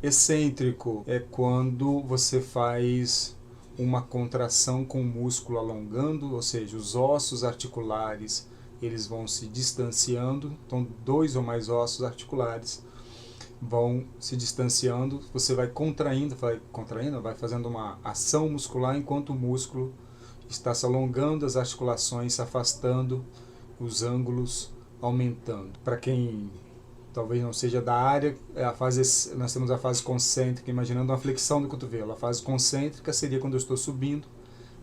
Excêntrico é quando você faz uma contração com o músculo alongando, ou seja, os ossos articulares eles vão se distanciando, então dois ou mais ossos articulares vão se distanciando, você vai contraindo, vai fazendo uma ação muscular enquanto o músculo está se alongando, as articulações se afastando, os ângulos aumentando. Para quem talvez não seja da área, nós temos a fase concêntrica, imaginando uma flexão do cotovelo. A fase concêntrica seria quando eu estou subindo,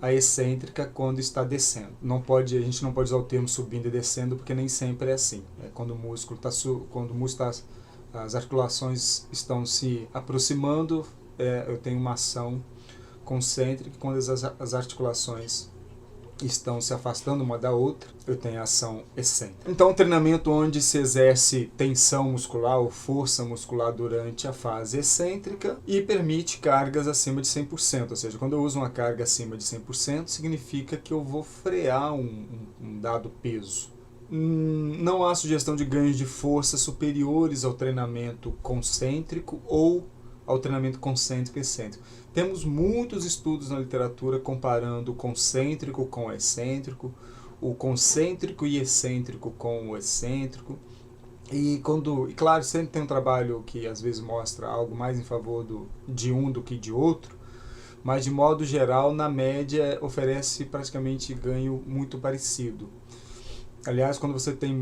a excêntrica quando está descendo. A gente não pode usar o termo subindo e descendo porque nem sempre é assim. É quando o músculo está, as articulações estão se aproximando, eu tenho uma ação concêntrica. Quando as articulações estão se afastando uma da outra, eu tenho a ação excêntrica. Então, um treinamento onde se exerce tensão muscular ou força muscular durante a fase excêntrica e permite cargas acima de 100%, ou seja, quando eu uso uma carga acima de 100%, significa que eu vou frear um dado peso. Não há sugestão de ganhos de força superiores ao treinamento concêntrico ou ao treinamento concêntrico e excêntrico. Temos muitos estudos na literatura comparando o concêntrico com o excêntrico, o concêntrico e excêntrico com o excêntrico. E claro, sempre tem um trabalho que às vezes mostra algo mais em favor de um do que de outro, mas de modo geral, na média, oferece praticamente ganho muito parecido. Aliás, quando você tem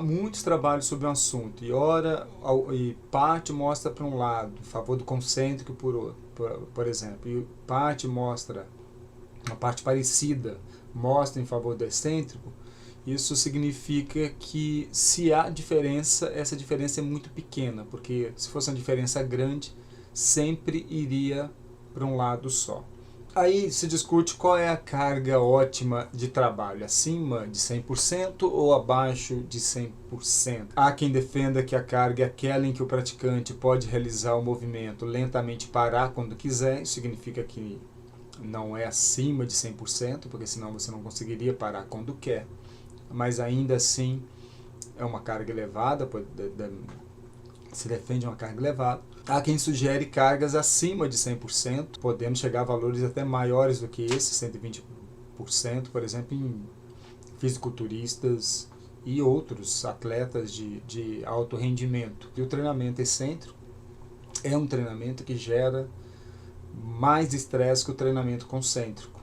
muitos trabalhos sobre um assunto e parte mostra para um lado, a favor do concêntrico por exemplo, e parte mostra, uma parte parecida mostra em favor do excêntrico, isso significa que se há diferença, essa diferença é muito pequena, porque se fosse uma diferença grande, sempre iria para um lado só. Aí se discute qual é a carga ótima de trabalho, acima de 100% ou abaixo de 100%. Há quem defenda que a carga é aquela em que o praticante pode realizar o movimento lentamente parar quando quiser, isso significa que não é acima de 100%, porque senão você não conseguiria parar quando quer, mas ainda assim é uma carga elevada, se defende uma carga elevada. Há quem sugere cargas acima de 100%, podemos chegar a valores até maiores do que esse, 120%, por exemplo, em fisiculturistas e outros atletas de alto rendimento. E o treinamento excêntrico é um treinamento que gera mais estresse que o treinamento concêntrico.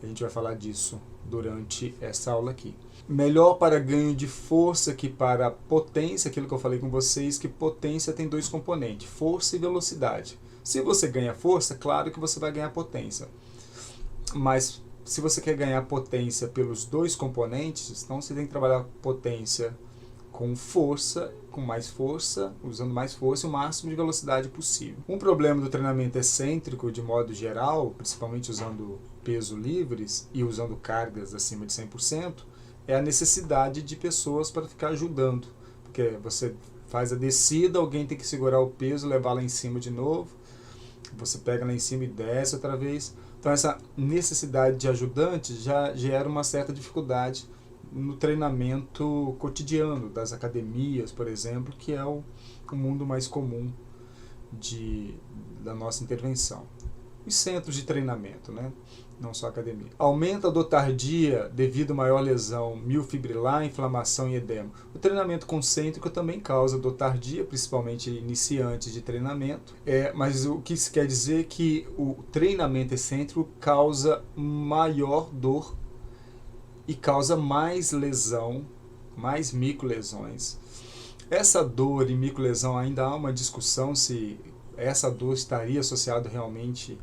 A gente vai falar disso durante essa aula aqui. Melhor para ganho de força que para potência, aquilo que eu falei com vocês, que potência tem dois componentes, força e velocidade. Se você ganha força, claro que você vai ganhar potência. Mas se você quer ganhar potência pelos dois componentes, então você tem que trabalhar potência com força, com mais força, usando mais força e o máximo de velocidade possível. Um problema do treinamento excêntrico, de modo geral, principalmente usando peso livres e usando cargas acima de 100%, é a necessidade de pessoas para ficar ajudando. Porque você faz a descida, alguém tem que segurar o peso, levar lá em cima de novo, você pega lá em cima e desce outra vez. Então essa necessidade de ajudante já gera uma certa dificuldade no treinamento cotidiano das academias, por exemplo, que é o mundo mais comum da nossa intervenção. Os centros de treinamento, né? Não só academia. Aumenta a dor tardia devido a maior lesão miofibrilar, inflamação e edema. O treinamento concêntrico também causa dor tardia, principalmente iniciantes de treinamento. Mas o que isso quer dizer é que o treinamento excêntrico causa maior dor e causa mais lesão, mais microlesões. Essa dor e microlesão ainda há uma discussão se essa dor estaria associada realmente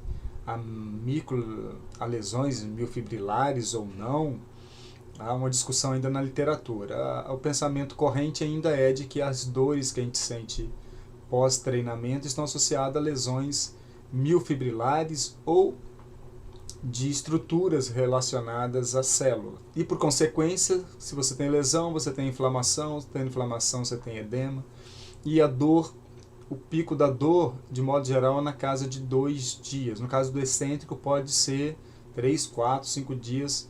a lesões miofibrilares ou não. Há uma discussão ainda na literatura. O pensamento corrente ainda é de que as dores que a gente sente pós-treinamento estão associadas a lesões miofibrilares ou de estruturas relacionadas à célula. E por consequência, se você tem lesão, você tem inflamação, você tem edema. E a dor, o pico da dor, de modo geral, é na casa de 2 dias. No caso do excêntrico, pode ser 3, 4, 5 dias,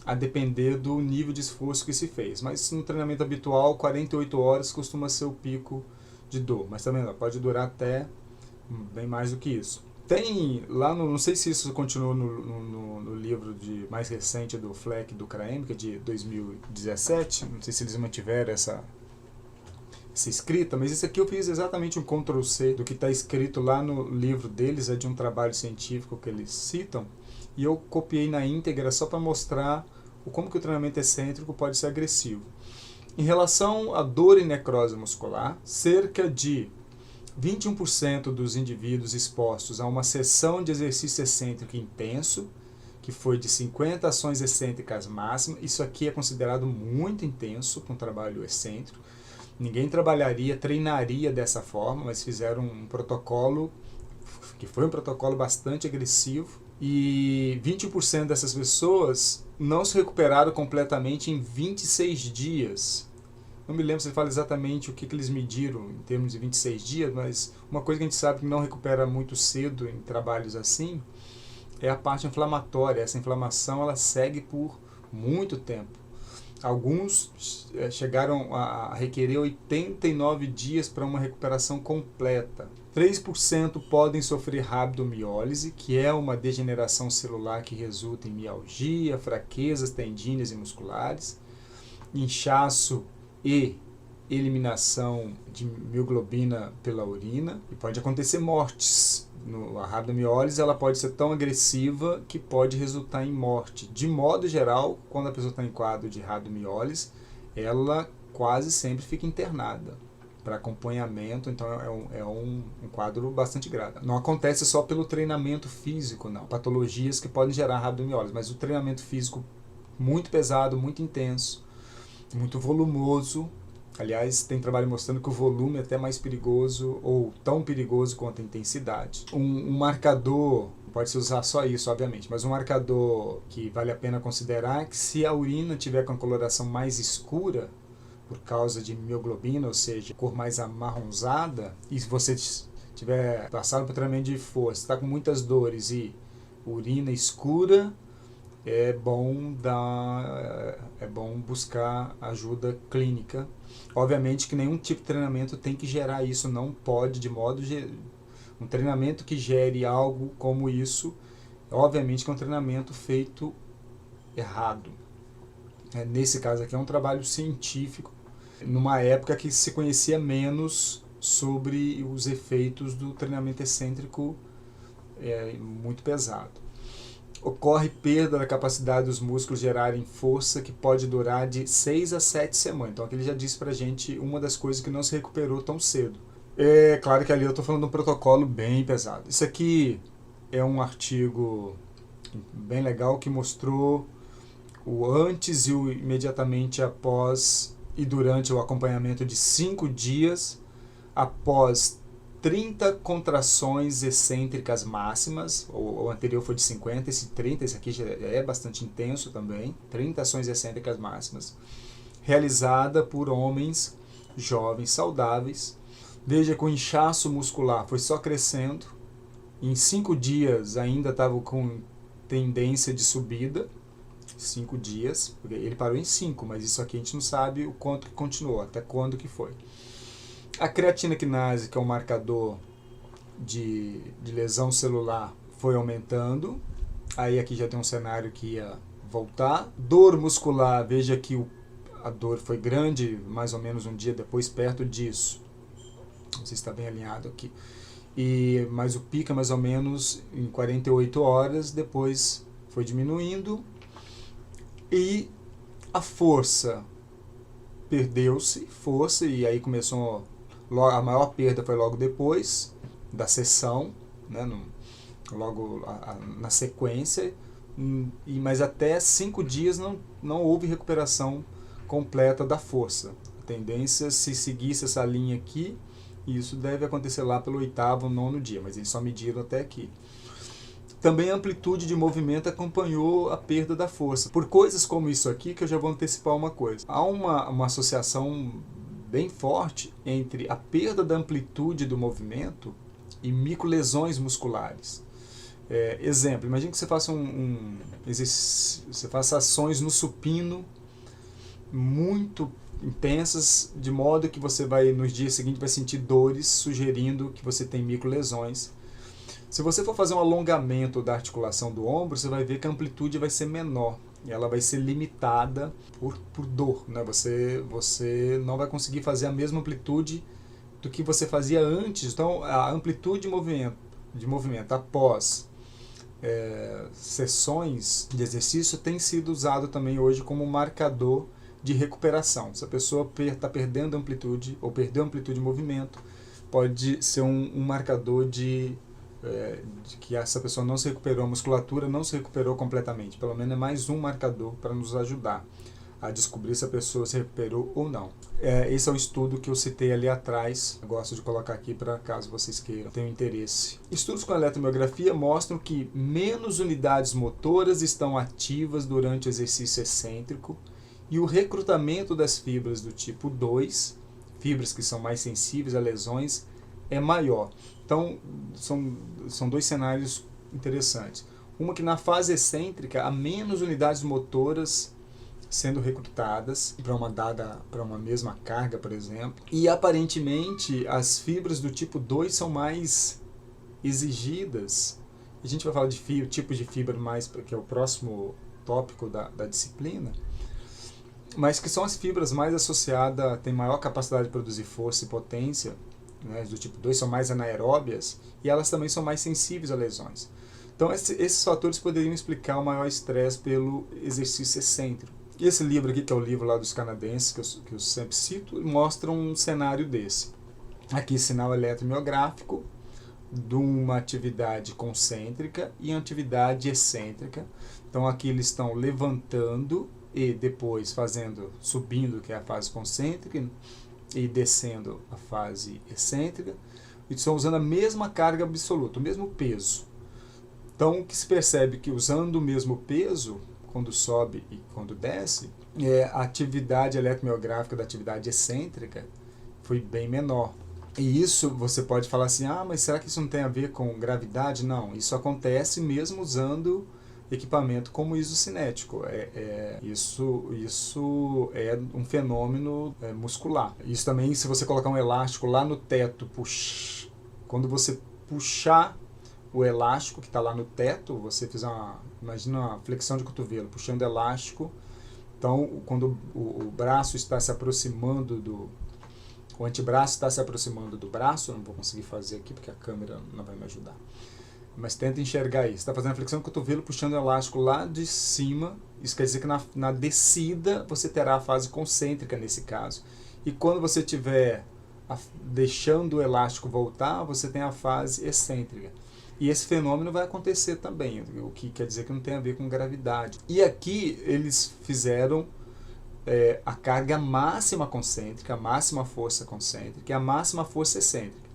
a depender do nível de esforço que se fez. Mas no treinamento habitual, 48 horas costuma ser o pico de dor. Mas também pode durar até bem mais do que isso. Tem lá, não sei se isso continuou no livro mais recente do Fleck do CRAEM, que é de 2017, não sei se eles mantiveram essa escrita, mas isso aqui eu fiz exatamente um Ctrl+C do que está escrito lá no livro deles, é de um trabalho científico que eles citam, e eu copiei na íntegra só para mostrar como que o treinamento excêntrico pode ser agressivo. Em relação à dor e necrose muscular, cerca de 21% dos indivíduos expostos a uma sessão de exercício excêntrico intenso, que foi de 50 ações excêntricas máximas, isso aqui é considerado muito intenso para um trabalho excêntrico. Ninguém treinaria dessa forma, mas fizeram um protocolo, que foi um protocolo bastante agressivo, e 20% dessas pessoas não se recuperaram completamente em 26 dias. Não me lembro se ele fala exatamente o que eles mediram em termos de 26 dias, mas uma coisa que a gente sabe que não recupera muito cedo em trabalhos assim é a parte inflamatória. Essa inflamação ela segue por muito tempo. Alguns chegaram a requerer 89 dias para uma recuperação completa. 3% podem sofrer rabdomiólise, que é uma degeneração celular que resulta em mialgia, fraquezas tendíneas e musculares, inchaço e eliminação de mioglobina pela urina, e pode acontecer mortes. A rabdomiólise ela pode ser tão agressiva que pode resultar em morte. De modo geral, quando a pessoa está em quadro de rabdomiólise, ela quase sempre fica internada para acompanhamento, então é um quadro bastante grave. Não acontece só pelo treinamento físico, não. Patologias que podem gerar rabdomiólise, mas o treinamento físico muito pesado, muito intenso, muito volumoso. Aliás, tem trabalho mostrando que o volume é até mais perigoso, ou tão perigoso quanto a intensidade. Um marcador, pode-se usar só isso, obviamente, mas um marcador que vale a pena considerar é que se a urina tiver com a coloração mais escura, por causa de mioglobina, ou seja, cor mais amarronzada, e se você tiver passado por treinamento de força, está com muitas dores e urina escura, é bom buscar ajuda clínica. Obviamente que nenhum tipo de treinamento tem que gerar isso, não pode de modo um treinamento que gere algo como isso, obviamente que é um treinamento feito errado. Nesse caso aqui é um trabalho científico, numa época que se conhecia menos sobre os efeitos do treinamento excêntrico muito pesado. Ocorre perda da capacidade dos músculos gerarem força que pode durar de 6 a 7 semanas. Então aqui ele já disse pra gente uma das coisas que não se recuperou tão cedo. É claro que ali eu estou falando de um protocolo bem pesado. Isso aqui é um artigo bem legal que mostrou o antes e o imediatamente após e durante o acompanhamento de 5 dias após 30 contrações excêntricas máximas, o anterior foi de 50, esse aqui já é bastante intenso também, 30 ações excêntricas máximas, realizada por homens jovens, saudáveis. Veja que o inchaço muscular foi só crescendo, em 5 dias ainda estava com tendência de subida, 5 dias, porque ele parou em 5, mas isso aqui a gente não sabe o quanto que continuou, até quando que foi. A creatina quinase, que é um marcador de lesão celular, foi aumentando. Aí aqui já tem um cenário que ia voltar. Dor muscular, veja que a dor foi grande, mais ou menos um dia depois, perto disso. Não sei se está bem alinhado aqui. Mas o pico é mais ou menos em 48 horas, depois foi diminuindo. E a força, perdeu-se força, e aí começou... A maior perda foi logo depois da sessão, né, logo na sequência, mas até 5 dias não houve recuperação completa da força. A tendência, se seguisse essa linha aqui, isso deve acontecer lá pelo 8º, 9º dia, mas eles só mediram até aqui. Também a amplitude de movimento acompanhou a perda da força. Por coisas como isso aqui, que eu já vou antecipar uma coisa. Há uma associação bem forte entre a perda da amplitude do movimento e microlesões musculares. Exemplo, imagine que você faça você faça ações no supino muito intensas, de modo que você vai, nos dias seguintes, vai sentir dores, sugerindo que você tem microlesões. Se você for fazer um alongamento da articulação do ombro, você vai ver que a amplitude vai ser menor. Ela vai ser limitada por dor, né? Você não vai conseguir fazer a mesma amplitude do que você fazia antes. Então, a amplitude de movimento após sessões de exercício tem sido usado também hoje como marcador de recuperação. Se a pessoa está perdendo amplitude ou perdeu amplitude de movimento, pode ser um marcador de que essa pessoa não se recuperou, a musculatura não se recuperou completamente. Pelo menos é mais um marcador para nos ajudar a descobrir se a pessoa se recuperou ou não. Esse é o estudo que eu citei ali atrás. Eu gosto de colocar aqui para caso vocês queiram, tenham interesse. Estudos com eletromiografia mostram que menos unidades motoras estão ativas durante o exercício excêntrico e o recrutamento das fibras do tipo 2, fibras que são mais sensíveis a lesões, é maior. Então, são dois cenários interessantes. Uma que na fase excêntrica há menos unidades motoras sendo recrutadas para uma mesma carga, por exemplo. E aparentemente as fibras do tipo 2 são mais exigidas. A gente vai falar de tipos de fibra mais, que é o próximo tópico da disciplina, mas que são as fibras mais associadas, têm maior capacidade de produzir força e potência, né, do tipo 2 são mais anaeróbias e elas também são mais sensíveis a lesões. Então esses fatores poderiam explicar o maior estresse pelo exercício excêntrico. E esse livro aqui, que é o livro lá dos canadenses, que eu sempre cito, mostra um cenário desse. Aqui, sinal eletromiográfico de uma atividade concêntrica e atividade excêntrica. Então aqui eles estão levantando e depois subindo, que é a fase concêntrica, e descendo a fase excêntrica, e estão usando a mesma carga absoluta, o mesmo peso. Então, o que se percebe que usando o mesmo peso, quando sobe e quando desce, a atividade eletromiográfica da atividade excêntrica foi bem menor. E isso você pode falar assim, mas será que isso não tem a ver com gravidade? Não, isso acontece mesmo usando equipamento como isocinético. Isso é um fenômeno muscular. Isso também, se você colocar um elástico lá no teto, quando você puxar o elástico que está lá no teto, você fizer imagina uma flexão de cotovelo, puxando o elástico. Então, quando o braço está se aproximando o antebraço está se aproximando do braço, eu não vou conseguir fazer aqui porque a câmera não vai me ajudar. Mas tenta enxergar isso. Está fazendo a flexão do cotovelo, puxando o elástico lá de cima. Isso quer dizer que na descida você terá a fase concêntrica nesse caso. E quando você estiver deixando o elástico voltar, você tem a fase excêntrica. E esse fenômeno vai acontecer também, o que quer dizer que não tem a ver com gravidade. E aqui eles fizeram a carga máxima concêntrica, a máxima força concêntrica e a máxima força excêntrica.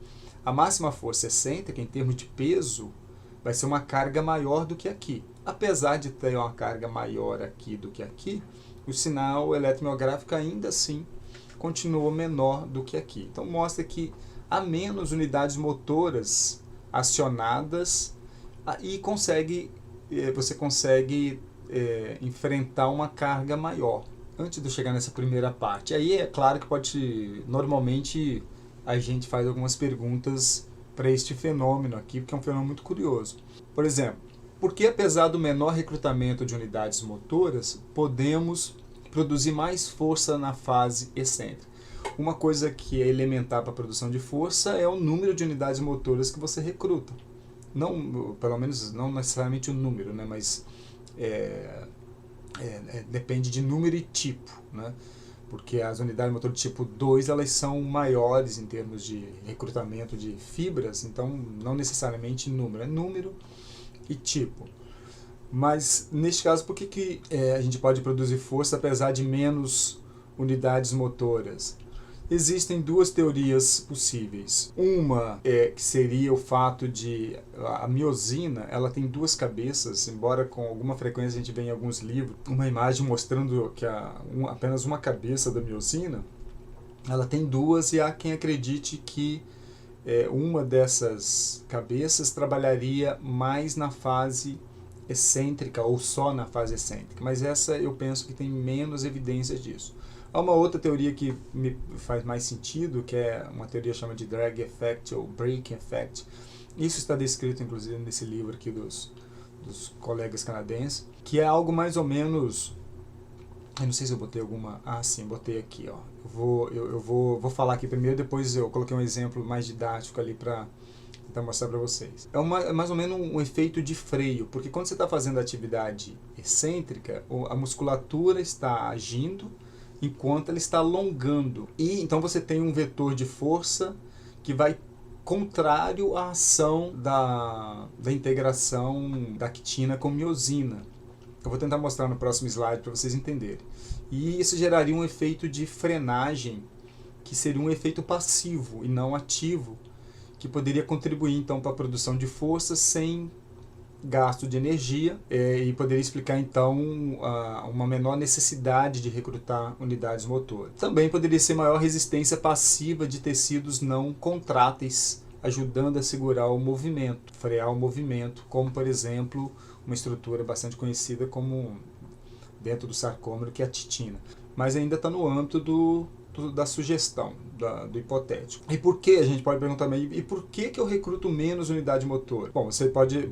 A máxima força excêntrica, em termos de peso, vai ser uma carga maior do que aqui. Apesar de ter uma carga maior aqui do que aqui, o sinal eletromiográfico ainda assim continua menor do que aqui. Então mostra que há menos unidades motoras acionadas e você consegue enfrentar uma carga maior. Antes de eu chegar nessa primeira parte, aí é claro que normalmente a gente faz algumas perguntas para este fenômeno aqui, porque é um fenômeno muito curioso. Por exemplo, por que apesar do menor recrutamento de unidades motoras, podemos produzir mais força na fase excêntrica? Uma coisa que é elementar para a produção de força é o número de unidades motoras que você recruta. Não, pelo menos não necessariamente o número, né, mas depende de número e tipo, né? Porque as unidades motoras tipo 2 elas são maiores em termos de recrutamento de fibras, então não necessariamente número, é número e tipo. Mas neste caso, por que a gente pode produzir força apesar de menos unidades motoras? Existem duas teorias possíveis. Uma que seria o fato de a miosina, ela tem duas cabeças, embora com alguma frequência a gente vê em alguns livros uma imagem mostrando que apenas uma cabeça da miosina, ela tem duas, e há quem acredite que uma dessas cabeças trabalharia mais na fase excêntrica ou só na fase excêntrica, mas essa eu penso que tem menos evidências disso. Há uma outra teoria que me faz mais sentido, que é uma teoria chamada de drag effect ou break effect. Isso está descrito, inclusive, nesse livro aqui dos colegas canadenses, que é algo mais ou menos... Eu não sei se eu botei alguma... Ah, sim, botei aqui, ó. Eu vou falar aqui primeiro, depois eu coloquei um exemplo mais didático ali para tentar mostrar para vocês. É mais ou menos um efeito de freio, porque quando você está fazendo atividade excêntrica, a musculatura está agindo enquanto ela está alongando. E então você tem um vetor de força que vai contrário à ação da integração da actina com miosina. Eu vou tentar mostrar no próximo slide para vocês entenderem. E isso geraria um efeito de frenagem, que seria um efeito passivo e não ativo, que poderia contribuir então para a produção de força sem gasto de energia e poderia explicar então uma menor necessidade de recrutar unidades motoras. Também poderia ser maior resistência passiva de tecidos não contráteis, ajudando a segurar o movimento, frear o movimento, como por exemplo uma estrutura bastante conhecida como dentro do sarcômero, que é a titina. Mas ainda está no âmbito da sugestão, do hipotético. E por que, a gente pode perguntar também, e por que eu recruto menos unidade motora? Bom,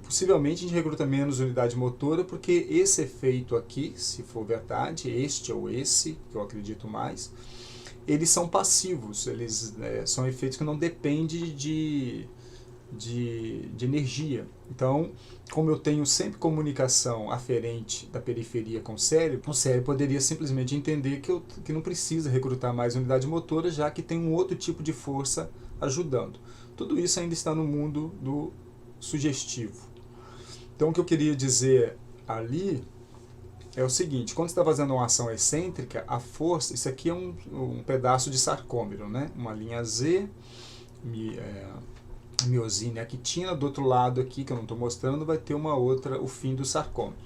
possivelmente a gente recruta menos unidade motora porque esse efeito aqui, se for verdade, este ou esse, que eu acredito mais, eles são passivos, eles são efeitos que não dependem de energia. Então, como eu tenho sempre comunicação aferente da periferia com o cérebro poderia simplesmente entender que não precisa recrutar mais unidade motora, já que tem um outro tipo de força ajudando. Tudo isso ainda está no mundo do sugestivo. Então, o que eu queria dizer ali é o seguinte: quando você está fazendo uma ação excêntrica, a força, isso aqui é um pedaço de sarcômero, né? Uma linha Z, miosina e actina. Do outro lado aqui, que eu não estou mostrando, vai ter uma outra, o fim do sarcômero.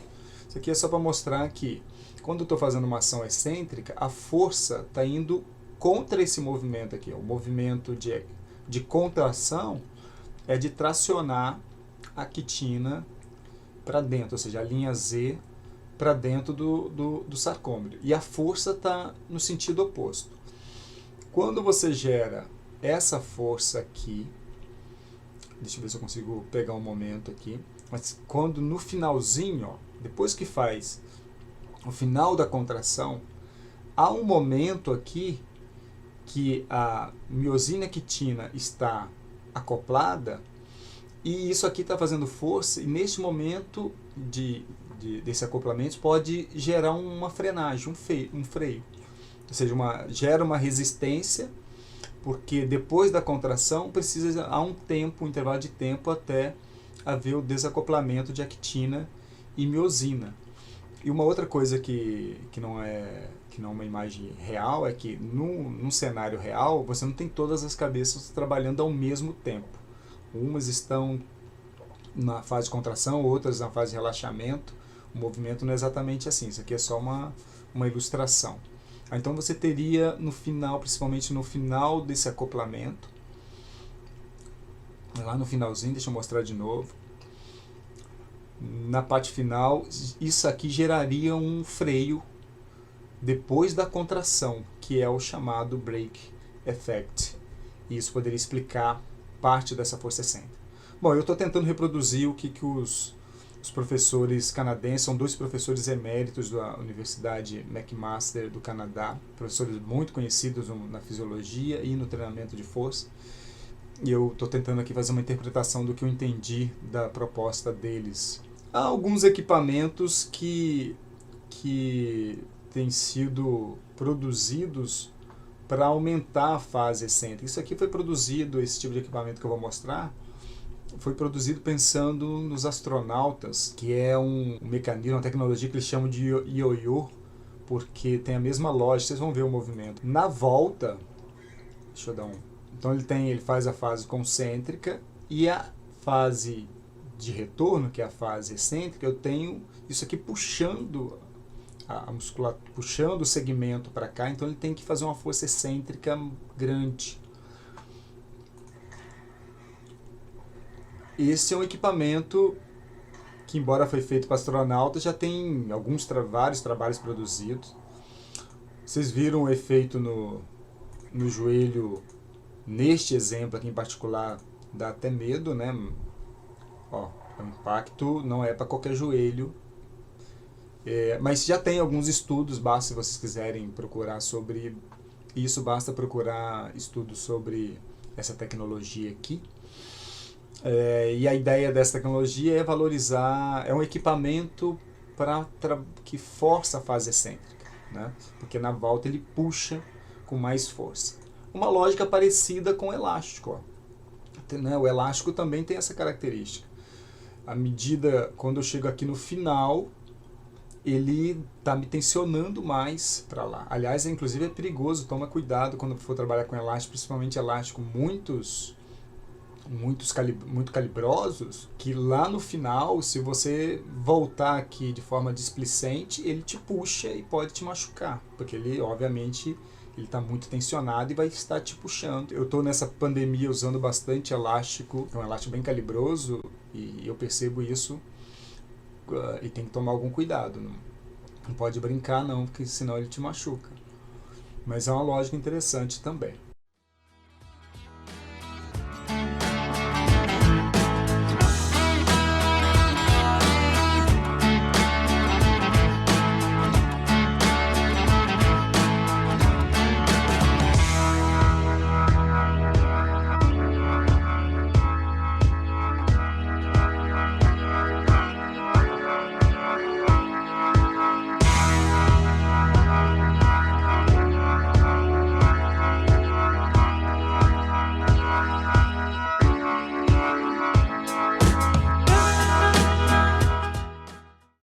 Isso aqui é só para mostrar que quando eu estou fazendo uma ação excêntrica, a força está indo contra esse movimento aqui. O movimento de contração é de tracionar a actina para dentro, ou seja, a linha Z para dentro do sarcômero. E a força está no sentido oposto. Quando você gera essa força aqui, deixa eu ver se eu consigo pegar um momento aqui, mas quando no finalzinho, ó, depois que faz o final da contração, há um momento aqui que a miosina e actina está acoplada e isso aqui está fazendo força, e neste momento desse acoplamento pode gerar uma frenagem, um freio. Ou seja, gera uma resistência, porque depois da contração há um intervalo de tempo até haver o desacoplamento de actina e miosina. E uma outra coisa que não é uma imagem real é que num cenário real você não tem todas as cabeças trabalhando ao mesmo tempo. Umas estão na fase de contração, outras na fase de relaxamento. O movimento não é exatamente assim, isso aqui é só uma ilustração. Então você teria no final, principalmente no final desse acoplamento, lá no finalzinho, deixa eu mostrar de novo, na parte final, isso aqui geraria um freio depois da contração, que é o chamado break effect. E isso poderia explicar parte dessa força excêntrica. Bom, eu estou tentando reproduzir o que os professores canadenses, são dois professores eméritos da Universidade McMaster do Canadá, professores muito conhecidos na fisiologia e no treinamento de força. E eu estou tentando aqui fazer uma interpretação do que eu entendi da proposta deles. Há alguns equipamentos que têm sido produzidos para aumentar a fase excêntrica. Isso aqui foi produzido, esse tipo de equipamento que eu vou mostrar, foi produzido pensando nos astronautas, que é um mecanismo, uma tecnologia que eles chamam de ioiô, porque tem a mesma lógica, vocês vão ver o movimento. Na volta, deixa eu dar então ele faz a fase concêntrica e a fase de retorno, que é a fase excêntrica, eu tenho isso aqui puxando a musculatura, puxando o segmento para cá, então ele tem que fazer uma força excêntrica grande. Esse é um equipamento que, embora foi feito para astronautas, já tem vários trabalhos produzidos. Vocês viram o efeito no joelho, neste exemplo aqui em particular, dá até medo, né? Ó, o impacto não é para qualquer joelho. Mas já tem alguns estudos, basta se vocês quiserem procurar sobre isso, basta procurar estudos sobre essa tecnologia aqui. E a ideia dessa tecnologia é valorizar, é um equipamento que força a fase excêntrica, né? Porque na volta ele puxa com mais força. Uma lógica parecida com o elástico. Ó. Né? O elástico também tem essa característica. À medida, quando eu chego aqui no final, ele está me tensionando mais para lá. Aliás, inclusive é perigoso, toma cuidado quando for trabalhar com elástico, principalmente elástico muito calibrosos, que lá no final, se você voltar aqui de forma displicente, ele te puxa e pode te machucar, porque ele, obviamente, ele está muito tensionado e vai estar te puxando. Eu estou nessa pandemia usando bastante elástico, é um elástico bem calibroso, e eu percebo isso, e tem que tomar algum cuidado. Não pode brincar não, porque senão ele te machuca. Mas é uma lógica interessante também.